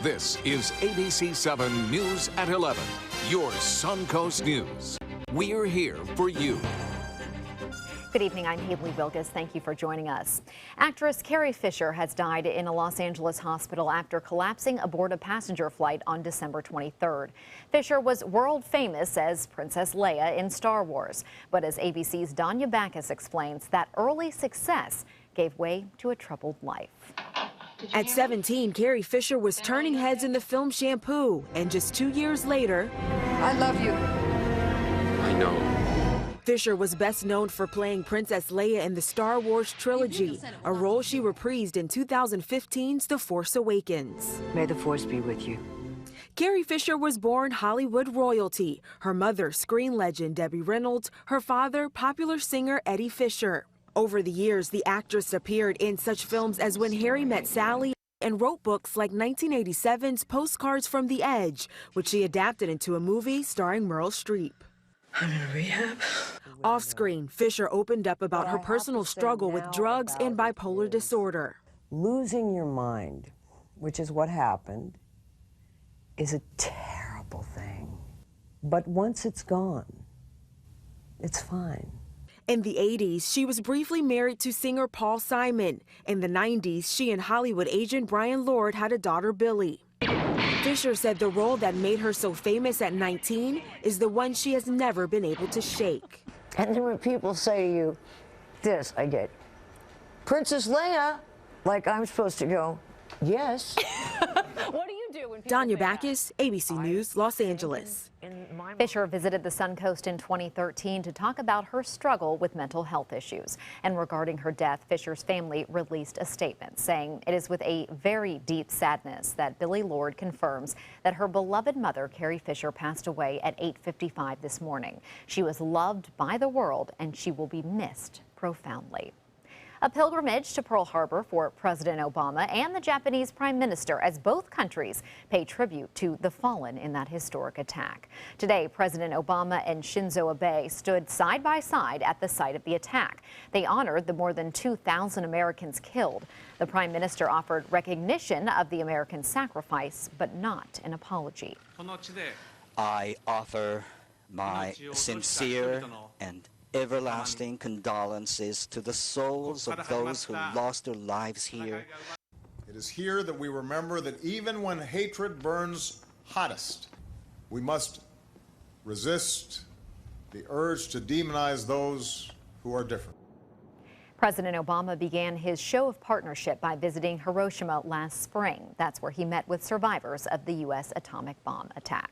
This is ABC7 News at 11, your Suncoast News. We're here for you. Good evening, I'm Haley Wilgus. Thank you for joining us. Actress Carrie Fisher has died in a Los Angeles hospital after collapsing aboard a passenger flight on December 23rd. Fisher was world famous as Princess Leia in Star Wars, but as ABC's Danya Backus explains, that early success gave way to a troubled life. At 17, Carrie Fisher was turning heads in the film Shampoo, and just 2 years later, I love you. I know. Fisher was best known for playing Princess Leia in the Star Wars trilogy, a role she reprised in 2015's The Force Awakens. May the Force be with you. Carrie Fisher was born Hollywood royalty. Her mother, screen legend Debbie Reynolds, her father, popular singer Eddie Fisher. Over the years, the actress appeared in such films as When Harry Met Sally and wrote books like 1987's Postcards from the Edge, which she adapted into a movie starring Meryl Streep. I'm in rehab. Off-screen, Fisher opened up about her personal struggle with drugs and bipolar disorder. Losing your mind, which is what happened, is a terrible thing. But once it's gone, it's fine. In the 80s, she was briefly married to singer Paul Simon. In the 90s, she and Hollywood agent Brian Lord had a daughter, Billy. Fisher said the role that made her so famous at 19 is the one she has never been able to shake. And then when people say to you, this, I get, Princess Leia, like I'm supposed to go, yes. What do you do when people Danya Backus, ABC News, Los Angeles. Fisher visited the Suncoast in 2013 to talk about her struggle with mental health issues. And regarding her death, Fisher's family released a statement saying it is with a very deep sadness that Billy Lord confirms that her beloved mother, Carrie Fisher, passed away at 8:55 this morning. She was loved by the world and she will be missed profoundly. A pilgrimage to Pearl Harbor for President Obama and the Japanese Prime Minister as both countries pay tribute to the fallen in that historic attack. Today, President Obama and Shinzo Abe stood side by side at the site of the attack. They honored the more than 2,000 Americans killed. The Prime Minister offered recognition of the American sacrifice, but not an apology. I offer my sincere and everlasting condolences to the souls of those who lost their lives here. It is here that we remember that even when hatred burns hottest, we must resist the urge to demonize those who are different. President Obama began his show of partnership by visiting Hiroshima last spring. That's where he met with survivors of the U.S. atomic bomb attack.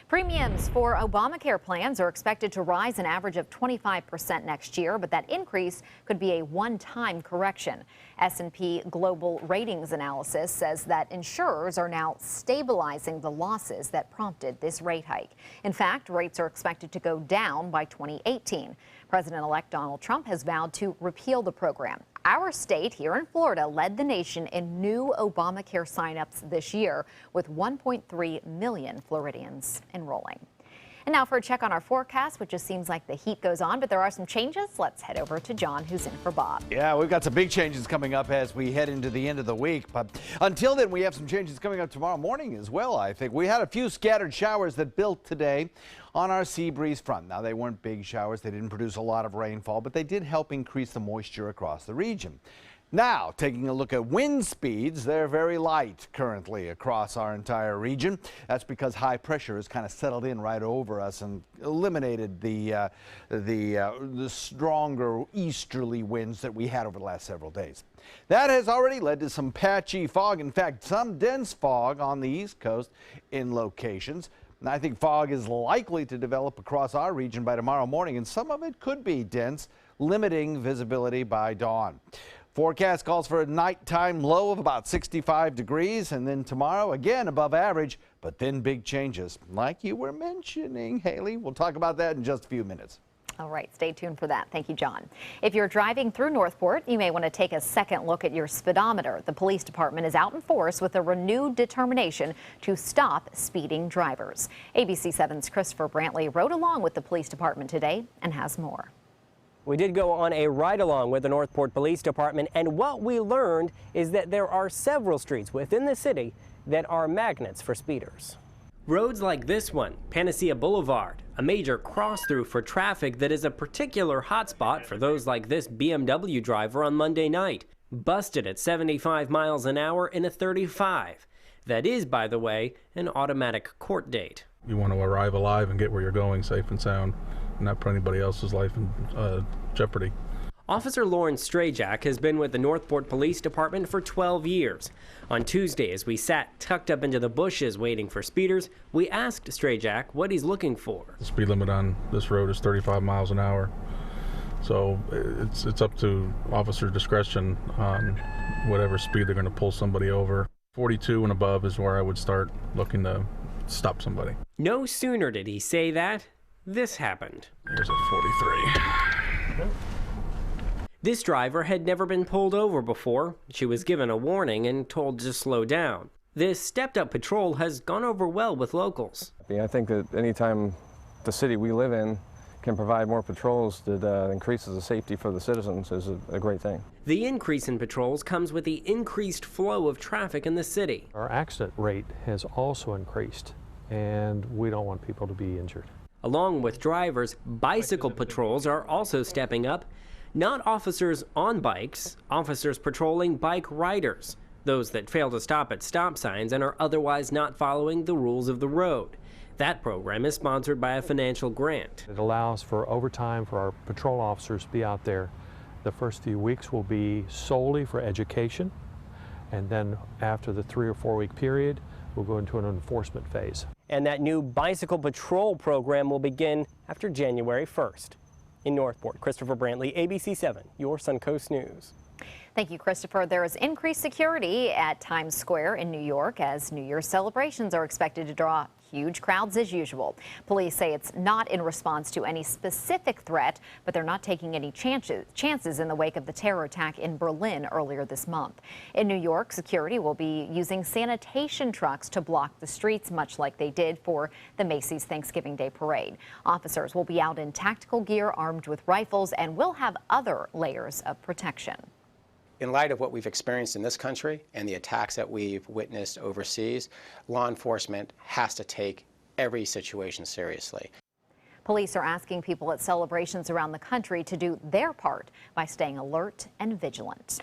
Premiums for Obamacare plans are expected to rise an average of 25% next year, but that increase could be a one-time correction. S&P Global Ratings Analysis says that insurers are now stabilizing the losses that prompted this rate hike. In fact, rates are expected to go down by 2018. President-elect Donald Trump has vowed to repeal the program. Our state here in Florida led the nation in new Obamacare signups this year, with 1.3 million Floridians enrolling. And now for a check on our forecast, which just seems like the heat goes on, but there are some changes. Let's head over to John, who's in for Bob. Yeah, we've got some big changes coming up as we head into the end of the week. But until then, we have some changes coming up tomorrow morning as well, I think. We had a few scattered showers that built today on our sea breeze front. Now, they weren't big showers. They didn't produce a lot of rainfall, but they did help increase the moisture across the region. Now, taking a look at wind speeds, they're very light currently across our entire region. That's because high pressure has kind of settled in right over us and eliminated the stronger easterly winds that we had over the last several days. That has already led to some patchy fog. In fact, some dense fog on the East Coast in locations. And I think fog is likely to develop across our region by tomorrow morning, and some of it could be dense, limiting visibility by dawn. Forecast calls for a nighttime low of about 65 degrees, and then tomorrow again above average, but then big changes like you were mentioning, Haley. We'll talk about that in just a few minutes. All right, stay tuned for that. Thank you, John. If you're driving through Northport, you may want to take a second look at your speedometer. The police department is out in force with a renewed determination to stop speeding drivers. ABC7's Christopher Brantley rode along with the police department today and has more. We did go on a ride-along with the Northport Police Department, and what we learned is that there are several streets within the city that are magnets for speeders. Roads like this one, Panacea Boulevard, a major cross-through for traffic that is a particular hotspot for those like this BMW driver on Monday night, busted at 75 miles an hour in a 35. That is, by the way, an automatic court date. You want to arrive alive and get where you're going safe and sound, and not put anybody else's life in jeopardy. Officer Lauren Strajak has been with the Northport Police Department for 12 years. On Tuesday, as we sat tucked up into the bushes waiting for speeders, we asked Strajak what he's looking for. The speed limit on this road is 35 miles an hour. So it's up to officer discretion on whatever speed they're going to pull somebody over. 42 and above is where I would start looking to stop somebody. No sooner did he say that, this happened. There's a 43. This driver had never been pulled over before. She was given a warning and told to slow down. This stepped-up patrol has gone over well with locals. I think that anytime the city we live in can provide more patrols that increases the safety for the citizens is a great thing. The increase in patrols comes with the increased flow of traffic in the city. Our accident rate has also increased, and we don't want people to be injured. Along with drivers, bicycle patrols are also stepping up. Not officers on bikes, officers patrolling bike riders, those that fail to stop at stop signs and are otherwise not following the rules of the road. That program is sponsored by a financial grant. It allows for overtime for our patrol officers to be out there. The first few weeks will be solely for education, and then after the 3 or 4 week period, we'll go into an enforcement phase. And that new bicycle patrol program will begin after January 1st. In Northport, Christopher Brantley, ABC7, your Suncoast News. Thank you, Christopher. There is increased security at Times Square in New York as New Year's celebrations are expected to draw huge crowds as usual. Police say it's not in response to any specific threat, but they're not taking any chances in the wake of the terror attack in Berlin earlier this month. In New York, security will be using sanitation trucks to block the streets, much like they did for the Macy's Thanksgiving Day Parade. Officers will be out in tactical gear, armed with rifles, and will have other layers of protection. In light of what we've experienced in this country and the attacks that we've witnessed overseas, law enforcement has to take every situation seriously. Police are asking people at celebrations around the country to do their part by staying alert and vigilant.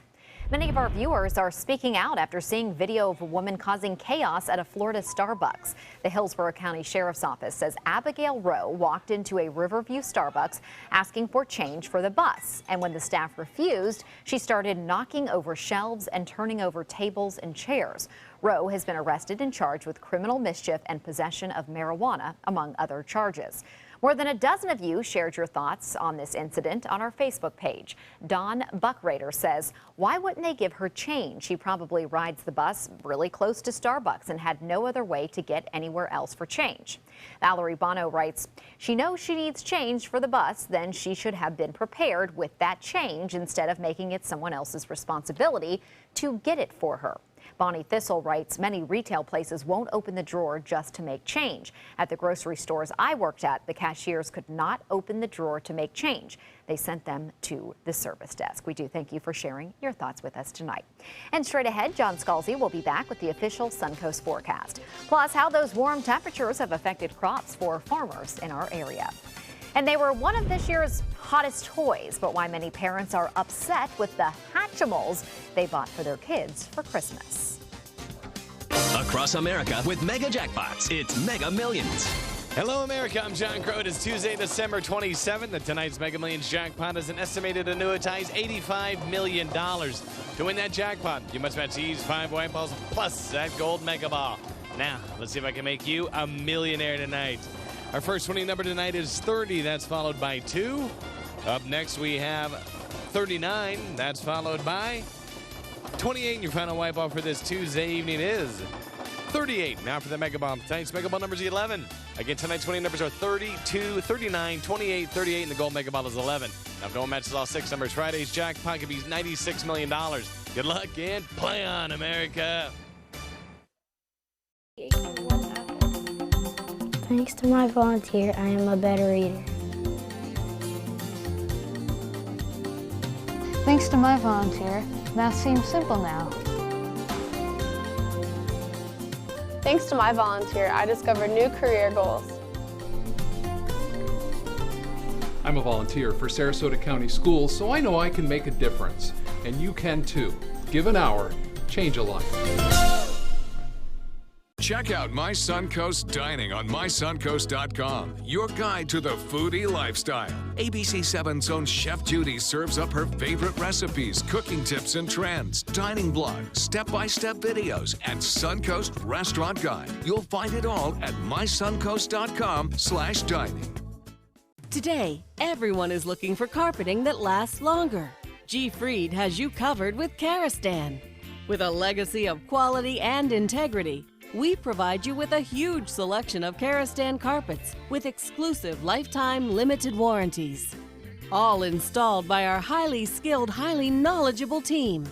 Many of our viewers are speaking out after seeing video of a woman causing chaos at a Florida Starbucks. The Hillsborough County Sheriff's Office says Abigail Rowe walked into a Riverview Starbucks asking for change for the bus. And when the staff refused, she started knocking over shelves and turning over tables and chairs. Rowe has been arrested and charged with criminal mischief and possession of marijuana, among other charges. More than a dozen of you shared your thoughts on this incident on our Facebook page. Don Buckrader says, why wouldn't they give her change? She probably rides the bus really close to Starbucks and had no other way to get anywhere else for change. Valerie Bono writes, she knows she needs change for the bus, then she should have been prepared with that change instead of making it someone else's responsibility to get it for her. Bonnie Thistle writes, many retail places won't open the drawer just to make change. At the grocery stores I worked at, the cashiers could not open the drawer to make change. They sent them to the service desk. We do thank you for sharing your thoughts with us tonight. And straight ahead, John Scalzi will be back with the official Suncoast forecast. Plus, how those warm temperatures have affected crops for farmers in our area. And they were one of this year's hottest toys, but why many parents are upset with the Hatchimals they bought for their kids for Christmas. Across America with Mega Jackpots, it's Mega Millions. Hello, America. I'm John Crow. It is Tuesday, December 27th, and tonight's Mega Millions jackpot is an estimated annuitized $85 million. To win that jackpot, you must match these 5 white balls plus that gold Mega Ball. Now, let's see if I can make you a millionaire tonight. Our first winning number tonight is 30. That's followed by 2. Up next, we have 39. That's followed by 28. And your final white ball for this Tuesday evening is 38. Now for the Mega Ball. Tonight's Mega Ball number is 11. Again, tonight's winning numbers are 32, 39, 28, 38, and the gold Mega Ball is 11. Now, if no one matches all 6 numbers, Friday's jackpot could be $96 million. Good luck and play on, America. Thanks to my volunteer, I am a better reader. Thanks to my volunteer, math seems simple now. Thanks to my volunteer, I discovered new career goals. I'm a volunteer for Sarasota County Schools, so I know I can make a difference. And you can too. Give an hour, change a life. Check out My Suncoast Dining on mysuncoast.com, your guide to the foodie lifestyle. ABC7's own Chef Judy serves up her favorite recipes, cooking tips and trends, dining blogs, step-by-step videos, and Suncoast Restaurant Guide. You'll find it all at mysuncoast.com/dining. Today, everyone is looking for carpeting that lasts longer. G. Fried has you covered with Karastan. With a legacy of quality and integrity, we provide you with a huge selection of Karastan carpets with exclusive lifetime limited warranties. All installed by our highly skilled, highly knowledgeable team.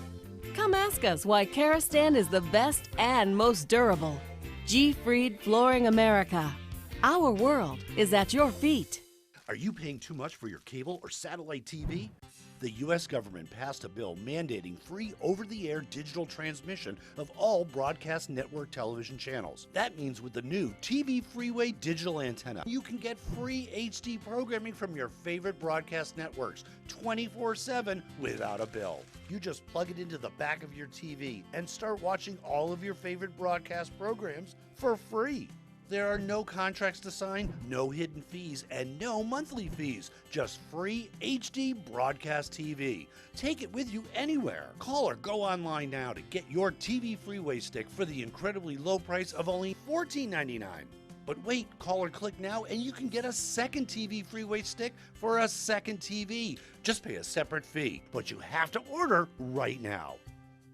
Come ask us why Karastan is the best and most durable. G. Fried Flooring America. Our world is at your feet. Are you paying too much for your cable or satellite TV? The U.S. government passed a bill mandating free over-the-air digital transmission of all broadcast network television channels. That means with the new TV Freeway digital antenna, you can get free HD programming from your favorite broadcast networks 24/7 without a bill. You just plug it into the back of your TV and start watching all of your favorite broadcast programs for free. There are no contracts to sign, no hidden fees, and no monthly fees. Just free HD broadcast TV. Take it with you anywhere. Call or go online now to get your TV Freeway stick for the incredibly low price of only $14.99. But wait, call or click now and you can get a second TV Freeway stick for a second TV. Just pay a separate fee, but you have to order right now.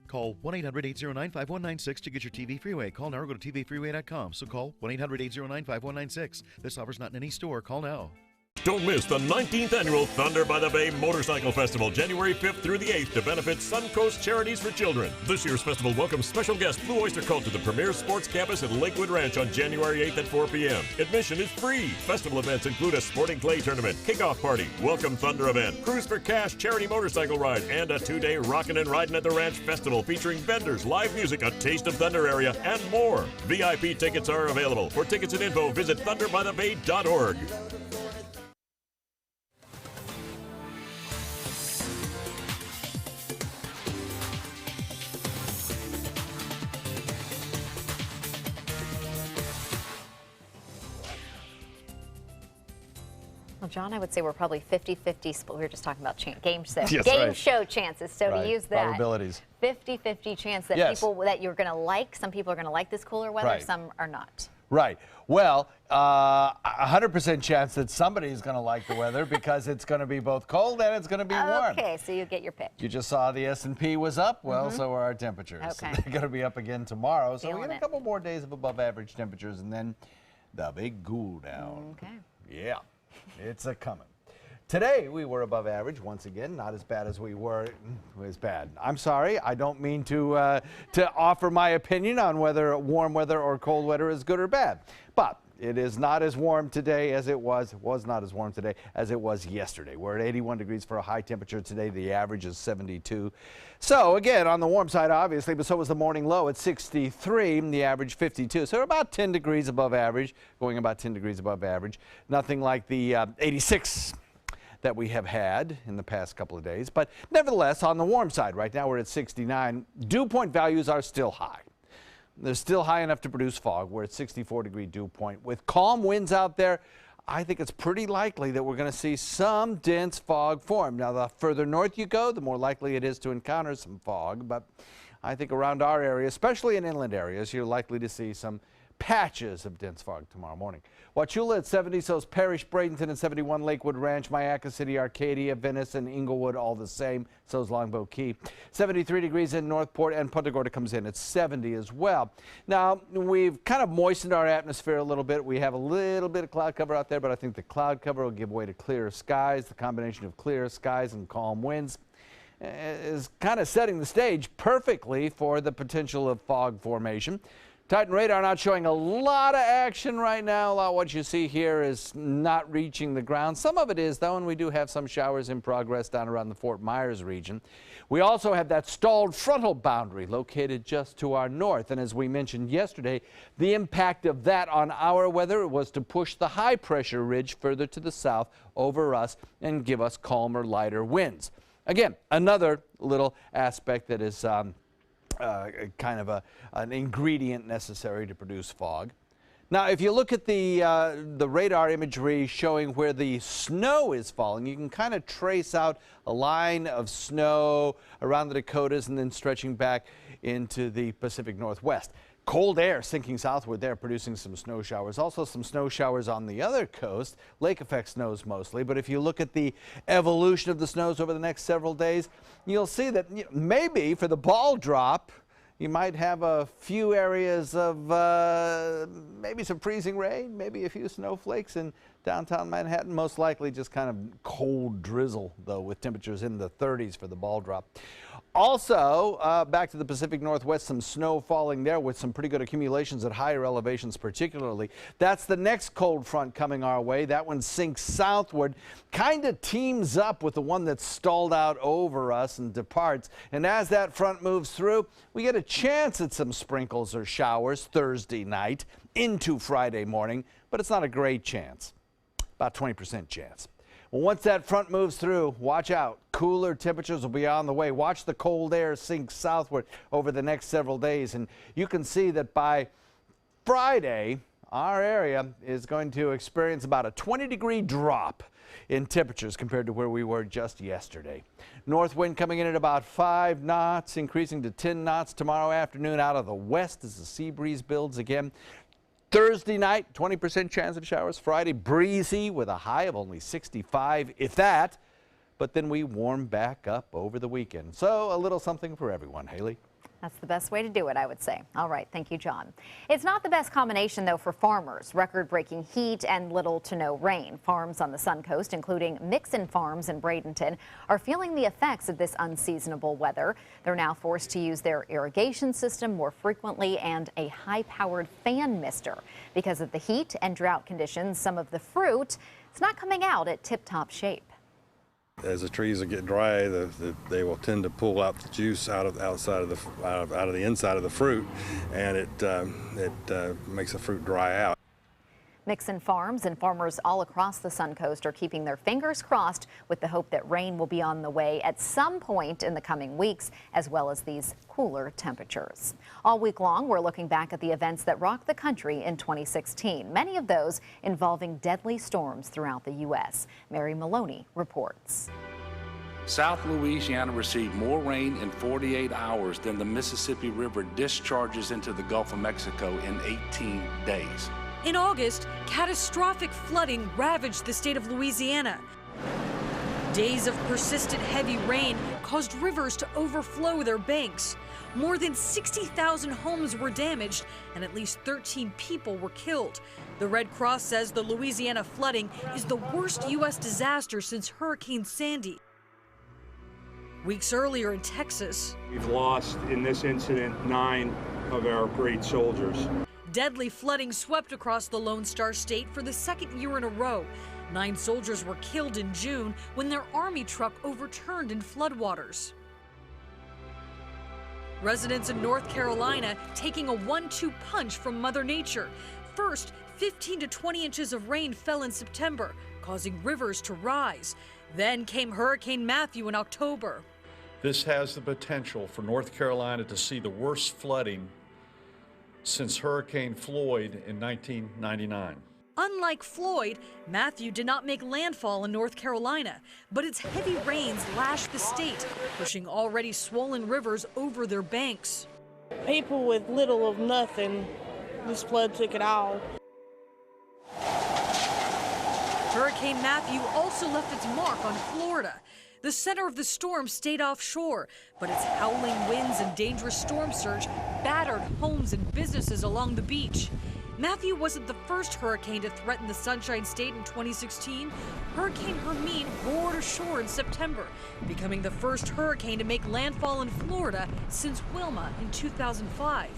Call 1-800-809-5196 to get your TV Freeway. Call now or go to tvfreeway.com. So call 1-800-809-5196. This offer's not in any store. Call now. Don't miss the 19th annual Thunder by the Bay Motorcycle Festival, January 5th through the 8th, to benefit Suncoast Charities for Children. This year's festival welcomes special guest Blue Oyster Cult to the premier sports campus at Lakewood Ranch on January 8th at 4 p.m. Admission is free. Festival events include a sporting clay tournament, kickoff party, welcome Thunder event, Cruise for Cash charity motorcycle ride, and a 2-day Rockin' and Ridin' at the Ranch festival featuring vendors, live music, a taste of Thunder area, and more. VIP tickets are available. For tickets and info, visit thunderbythebay.org. Well, John, I would say we're probably 50-50. We were just talking about game show chances. So to use that, probabilities, 50-50 chance that people that you're going to like. Some people are going to like this cooler weather. Some are not. Right. Well, 100% chance that somebody's going to like the weather because it's going to be both cold and it's going to be warm. Okay, so you get your pick. You just saw the S&P was up. Well, so are our temperatures. Okay. They're going to be up again tomorrow. So we get a couple more days of above average temperatures and then the big cool down. Okay. Yeah. It's a coming. Today we were above average once again, not as bad as we were. It was bad. I'm sorry. I don't mean to offer my opinion on whether warm weather or cold weather is good or bad. But it is not as warm today as it was. It was not as warm today as it was yesterday. We're at 81 degrees for a high temperature today. The average is 72. So again, on the warm side, obviously, but so was the morning low at 63, the average 52. So we're about 10 degrees above average, going about 10 degrees above average. Nothing like the 86 that we have had in the past couple of days. But nevertheless, on the warm side, right now we're at 69. Dew point values are still high. They're still high enough to produce fog. We're at 64-degree dew point. With calm winds out there, I think it's pretty likely that we're going to see some dense fog form. Now, the further north you go, the more likely it is to encounter some fog. But I think around our area, especially in inland areas, you're likely to see some patches of dense fog tomorrow morning. Wauchula at 70, so's Parrish, Bradenton at 71, Lakewood Ranch, Mayaca City, Arcadia, Venice, and Inglewood all the same. So's Longboat Key. 73 degrees in Northport, and Punta Gorda comes in at 70 as well. Now, we've kind of moistened our atmosphere a little bit. We have a little bit of cloud cover out there, but I think the cloud cover will give way to clearer skies. The combination of clear skies and calm winds is kind of setting the stage perfectly for the potential of fog formation. Titan radar not showing a lot of action right now. A lot of what you see here is not reaching the ground. Some of it is, though, and we do have some showers in progress down around the Fort Myers region. We also have that stalled frontal boundary located just to our north. And as we mentioned yesterday, the impact of that on our weather was to push the high pressure ridge further to the south over us and give us calmer, lighter winds. Again, another little aspect that is kind of an ingredient necessary to produce fog. Now, if you look at the radar imagery showing where the snow is falling, you can kind of trace out a line of snow around the Dakotas and then stretching back into the Pacific Northwest. Cold air sinking southward there, producing some snow showers. Also some snow showers on the other coast, lake effect snows mostly. But if you look at the evolution of the snows over the next several days, you'll see that maybe for the ball drop, you might have a few areas of maybe some freezing rain, maybe a few snowflakes in downtown Manhattan. Most likely just kind of cold drizzle, though, with temperatures in the 30s for the ball drop. Also, back to the Pacific Northwest, some snow falling there with some pretty good accumulations at higher elevations particularly. That's the next cold front coming our way. That one sinks southward, kind of teams up with the one that's stalled out over us and departs. And as that front moves through, we get a chance at some sprinkles or showers Thursday night into Friday morning, but it's not a great chance. About 20% chance. Well, once that front moves through, watch out. Cooler temperatures will be on the way. Watch the cold air sink southward over the next several days. And you can see that by Friday, our area is going to experience about a 20-degree drop in temperatures compared to where we were just yesterday. North wind coming in at about 5 knots, increasing to 10 knots tomorrow afternoon out of the west as the sea breeze builds again. Thursday night, 20% chance of showers. Friday, breezy with a high of only 65, if that. But then we warm back up over the weekend. So a little something for everyone. Haley? That's the best way to do it, I would say. All right, thank you, John. It's not the best combination, though, for farmers. Record-breaking heat and little to no rain. Farms on the Sun Coast, including Mixon Farms in Bradenton, are feeling the effects of this unseasonable weather. They're now forced to use their irrigation system more frequently and a high-powered fan mister. Because of the heat and drought conditions, some of the fruit is not coming out at tip-top shape. As the trees get dry, they will tend to pull out the juice out of the inside of the fruit, and it makes the fruit dry out. Mixon Farms and farmers all across the Sun Coast are keeping their fingers crossed with the hope that rain will be on the way at some point in the coming weeks, as well as these cooler temperatures. All week long, we're looking back at the events that rocked the country in 2016, many of those involving deadly storms throughout the U.S. Mary Maloney reports. South Louisiana received more rain in 48 hours than the Mississippi River discharges into the Gulf of Mexico in 18 days. In August, catastrophic flooding ravaged the state of Louisiana. Days of persistent heavy rain caused rivers to overflow their banks. More than 60,000 homes were damaged and at least 13 people were killed. The Red Cross says the Louisiana flooding is the worst U.S. disaster since Hurricane Sandy. Weeks earlier in Texas, we've lost in this incident 9 of our great soldiers. Deadly flooding swept across the Lone Star State for the second year in a row. 9 soldiers were killed in June when their Army truck overturned in floodwaters. Residents in North Carolina taking a 1-2 punch from Mother Nature. First, 15 to 20 inches of rain fell in September, causing rivers to rise. Then came Hurricane Matthew in October. This has the potential for North Carolina to see the worst flooding since Hurricane Floyd in 1999. Unlike Floyd, Matthew did not make landfall in North Carolina, but its heavy rains lashed the state, pushing already swollen rivers over their banks. People with little of nothing, this flood took it all. Hurricane Matthew also left its mark on Florida. The center of the storm stayed offshore, but its howling winds and dangerous storm surge battered homes and businesses along the beach. Matthew wasn't the first hurricane to threaten the Sunshine State in 2016. Hurricane Hermine roared ashore in September, becoming the first hurricane to make landfall in Florida since Wilma in 2005.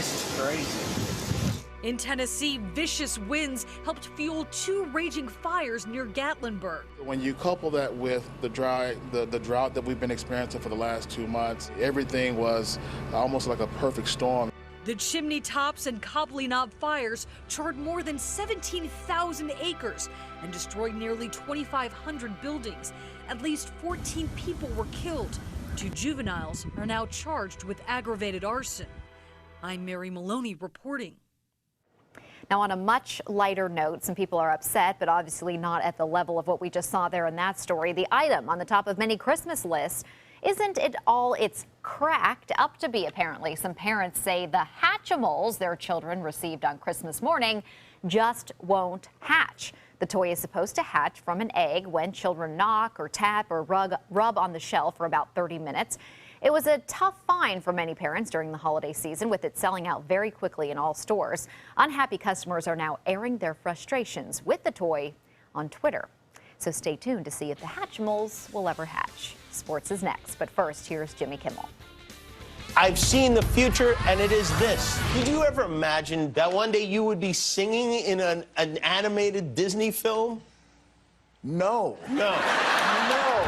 This is crazy. In Tennessee, vicious winds helped fuel 2 raging fires near Gatlinburg. When you couple that with the drought that we've been experiencing for the last 2 months, everything was almost like a perfect storm. The chimney tops and Copley Knob fires charred more than 17,000 acres and destroyed nearly 2,500 buildings. At least 14 people were killed. 2 juveniles are now charged with aggravated arson. I'm Mary Maloney reporting. Now, on a much lighter note, some people are upset, but obviously not at the level of what we just saw there in that story. The item on the top of many Christmas lists isn't it all it's cracked up to be, apparently. Some parents say the Hatchimals their children received on Christmas morning just won't hatch. The toy is supposed to hatch from an egg when children knock or tap or rub on the shell for about 30 minutes. It was a tough find for many parents during the holiday season, with it selling out very quickly in all stores. Unhappy customers are now airing their frustrations with the toy on Twitter. So stay tuned to see if the Hatchimals will ever hatch. Sports is next, but first, here's Jimmy Kimmel. I've seen the future, and it is this. Did you ever imagine that one day you would be singing in an animated Disney film? No. No. No.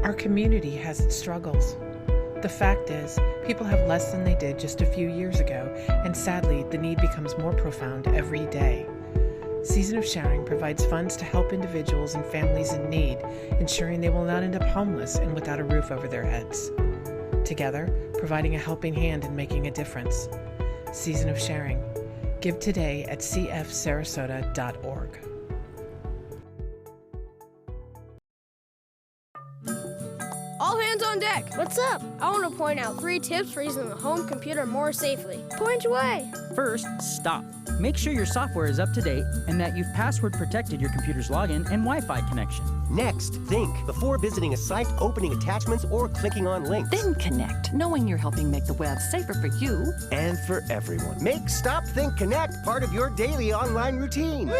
Our community has its struggles. The fact is, people have less than they did just a few years ago, and sadly, the need becomes more profound every day. Season of Sharing provides funds to help individuals and families in need, ensuring they will not end up homeless and without a roof over their heads. Together, providing a helping hand and making a difference. Season of Sharing. Give today at cfsarasota.org. All hands on deck. What's up? I want to point out 3 tips for using the home computer more safely. Point away. First, stop. Make sure your software is up to date and that you've password protected your computer's login and Wi-Fi connection. Next, think before visiting a site, opening attachments, or clicking on links. Then connect, knowing you're helping make the web safer for you and for everyone. Make Stop, Think, Connect part of your daily online routine.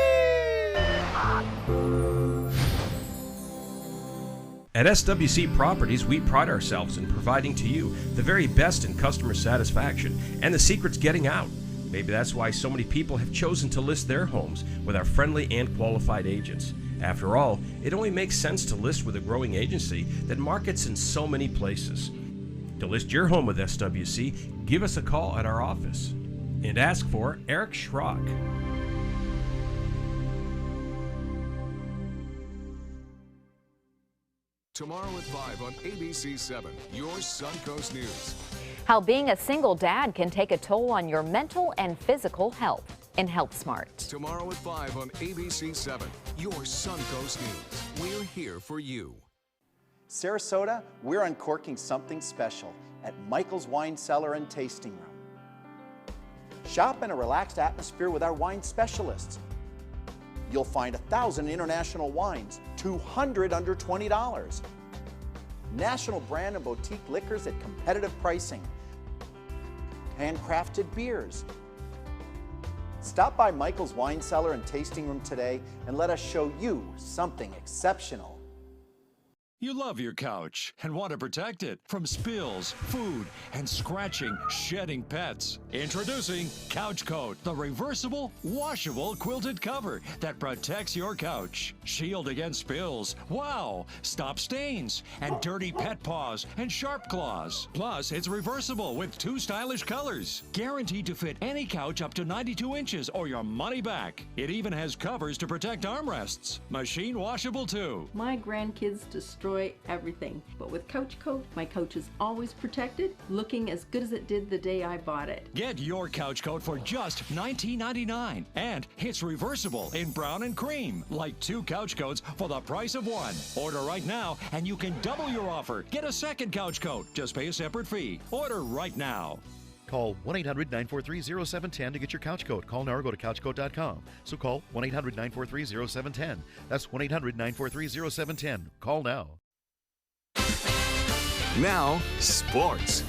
At SWC Properties, we pride ourselves in providing to you the very best in customer satisfaction, and the secret's getting out. Maybe that's why so many people have chosen to list their homes with our friendly and qualified agents. After all, it only makes sense to list with a growing agency that markets in so many places. To list your home with SWC, give us a call at our office and ask for Eric Schrock. Tomorrow at 5 on ABC7, your Suncoast News. How being a single dad can take a toll on your mental and physical health in Health Smart. Tomorrow at 5 on ABC7, your Suncoast News. We're here for you. Sarasota, we're uncorking something special at Michael's Wine Cellar and Tasting Room. Shop in a relaxed atmosphere with our wine specialists. You'll find 1,000 international wines, 200 under $20. National brand and boutique liquors at competitive pricing. Handcrafted beers. Stop by Michael's Wine Cellar and Tasting Room today and let us show you something exceptional. You love your couch and want to protect it from spills, food, and scratching, shedding pets. Introducing Couch Coat, the reversible, washable quilted cover that protects your couch. Shield against spills, wow, stop stains, and dirty pet paws and sharp claws. Plus, it's reversible with 2 stylish colors. Guaranteed to fit any couch up to 92 inches or your money back. It even has covers to protect armrests. Machine washable too. My grandkids destroy everything, but with Couch Coat, my couch is always protected, looking as good as it did the day I bought it. Get your Couch Coat for just $19.99, and it's reversible in brown and cream, like 2 couch coats for the price of 1. Order right now, and you can double your offer. Get a second Couch Coat. Just pay a separate fee. Order right now. Call 1-800-943-0710 to get your couch coat. Call now or go to couchcoat.com. So call 1-800-943-0710. That's 1-800-943-0710. Call now. Now, sports.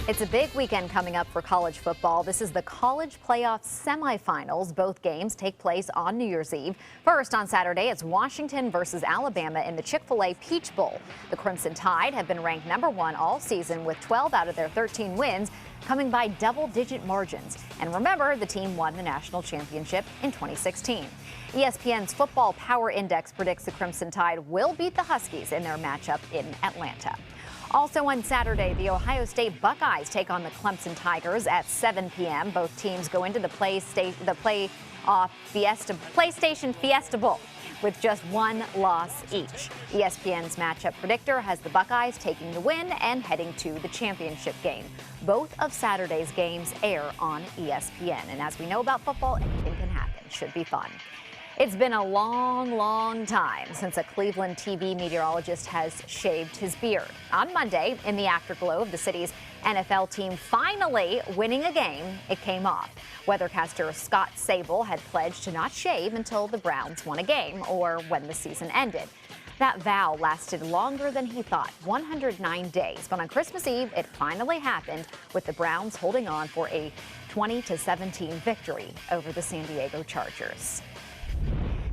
It's a big weekend coming up for college football. This is the college playoff semifinals. Both games take place on New Year's Eve. First, on Saturday, it's Washington versus Alabama in the Chick-fil-A Peach Bowl. The Crimson Tide have been ranked #1 all season with 12 out of their 13 wins coming by double-digit margins. And remember, the team won the national championship in 2016. ESPN's Football Power Index predicts the Crimson Tide will beat the Huskies in their matchup in Atlanta. Also on Saturday, the Ohio State Buckeyes take on the Clemson Tigers at 7 p.m. Both teams go into the PlayStation Fiesta Bowl with just one loss each. ESPN's matchup predictor has the Buckeyes taking the win and heading to the championship game. Both of Saturday's games air on ESPN. And as we know about football, anything can happen. Should be fun. It's been a long time since a Cleveland TV meteorologist has shaved his beard. On Monday, in the afterglow of the city's NFL team finally winning a game, it came off. Weathercaster Scott Sable had pledged to not shave until the Browns won a game or when the season ended. That vow lasted longer than he thought, 109 days. But on Christmas Eve, it finally happened, with the Browns holding on for a 20-17 victory over the San Diego Chargers.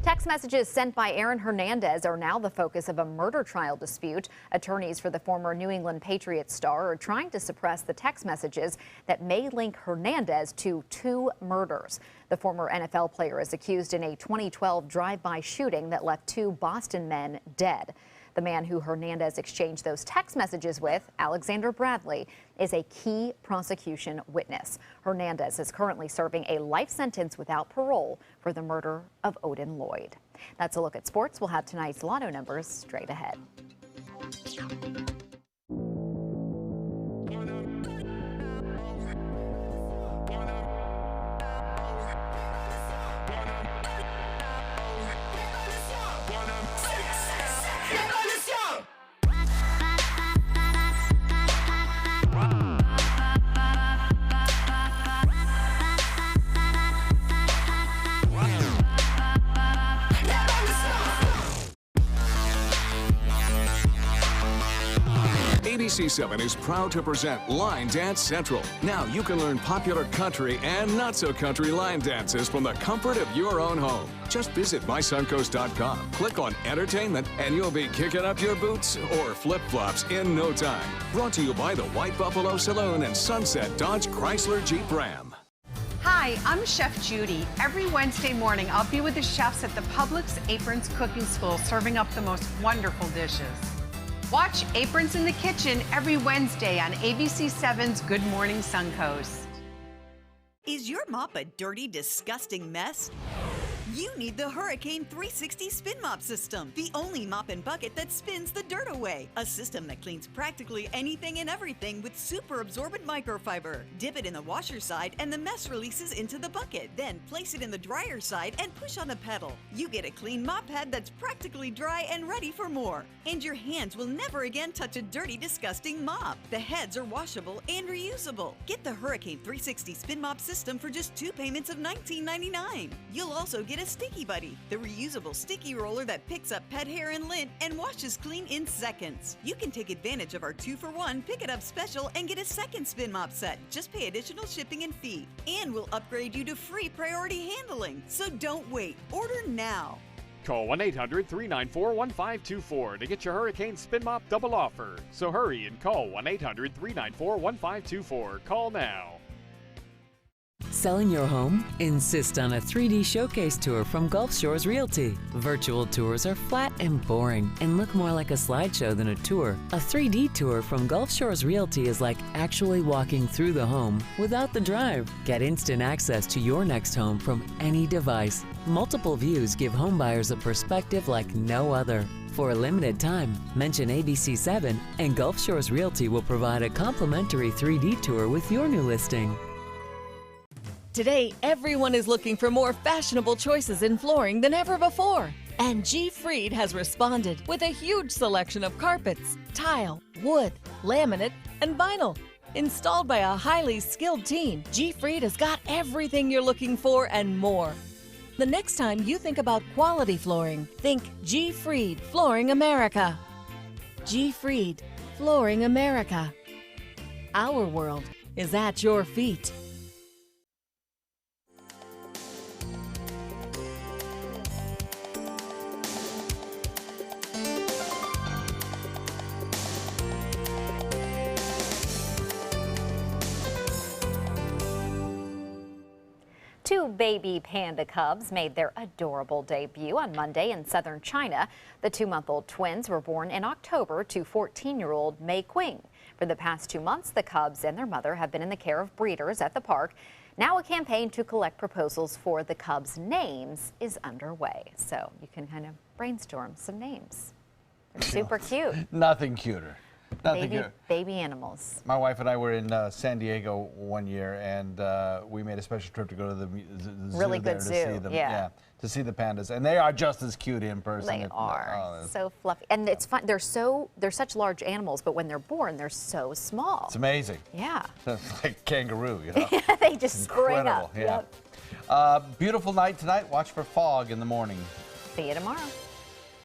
Text messages sent by Aaron Hernandez are now the focus of a murder trial dispute. Attorneys for the former New England Patriots star are trying to suppress the text messages that may link Hernandez to 2 murders. The former NFL player is accused in a 2012 drive-by shooting that left 2 Boston men dead. The man who Hernandez exchanged those text messages with, Alexander Bradley, is a key prosecution witness. Hernandez is currently serving a life sentence without parole for the murder of Odin Lloyd. That's a look at sports. We'll have tonight's lotto numbers straight ahead. ABC7 is proud to present Line Dance Central. Now you can learn popular country and not-so-country line dances from the comfort of your own home. Just visit mysuncoast.com, click on Entertainment, and you'll be kicking up your boots or flip-flops in no time. Brought to you by the White Buffalo Saloon and Sunset Dodge Chrysler Jeep Ram. Hi, I'm Chef Judy. Every Wednesday morning, I'll be with the chefs at the Publix Aprons Cooking School serving up the most wonderful dishes. Watch Aprons in the Kitchen every Wednesday on ABC7's Good Morning Suncoast. Is your mop a dirty, disgusting mess? You need the Hurricane 360 Spin Mop System, the only mop and bucket that spins the dirt away. A system that cleans practically anything and everything with super absorbent microfiber. Dip it in the washer side and the mess releases into the bucket. Then place it in the dryer side and push on a pedal. You get a clean mop head that's practically dry and ready for more. And your hands will never again touch a dirty, disgusting mop. The heads are washable and reusable. Get the Hurricane 360 Spin Mop System for just 2 payments of $19.99. You'll also get a Sticky Buddy, the reusable sticky roller that picks up pet hair and lint and washes clean in seconds. You can take advantage of our 2-for-1 Pick It Up special and get a second spin mop set. Just pay additional shipping and fee. And we'll upgrade you to free priority handling. So don't wait. Order now. Call 1-800-394-1524 to get your Hurricane Spin Mop double offer. So hurry and call 1-800-394-1524. Call now. Selling your home? Insist on a 3D showcase tour from Gulf Shores Realty. Virtual tours are flat and boring and look more like a slideshow than a tour. A 3D tour from Gulf Shores Realty is like actually walking through the home without the drive. Get instant access to your next home from any device. Multiple views give homebuyers a perspective like no other. For a limited time, mention ABC7 and Gulf Shores Realty will provide a complimentary 3D tour with your new listing. Today, everyone is looking for more fashionable choices in flooring than ever before. And G. Fried has responded with a huge selection of carpets, tile, wood, laminate, and vinyl. Installed by a highly skilled team, G. Fried has got everything you're looking for and more. The next time you think about quality flooring, think G. Fried Flooring America. G. Fried Flooring America. Our world is at your feet. Two baby panda cubs made their adorable debut on Monday in southern China. The 2-month-old twins were born in October to 14-year-old Mei Qing. For the past 2 months, the cubs and their mother have been in the care of breeders at the park. Now a campaign to collect proposals for the cubs' names is underway. So you can kind of brainstorm some names. They're super cute. Nothing cuter. Baby animals. My wife and I were in San Diego one year, and we made a special trip to go to the zoo Really there good to zoo, see them. yeah. To see the pandas, and they are just as cute in person. They are so fluffy, and it's fun. They're such large animals, but when they're born, they're so small. It's amazing. Yeah. It's like kangaroo, you know. They just spring Incredible, up. yeah. Yep. Beautiful night tonight. Watch for fog in the morning. See you tomorrow.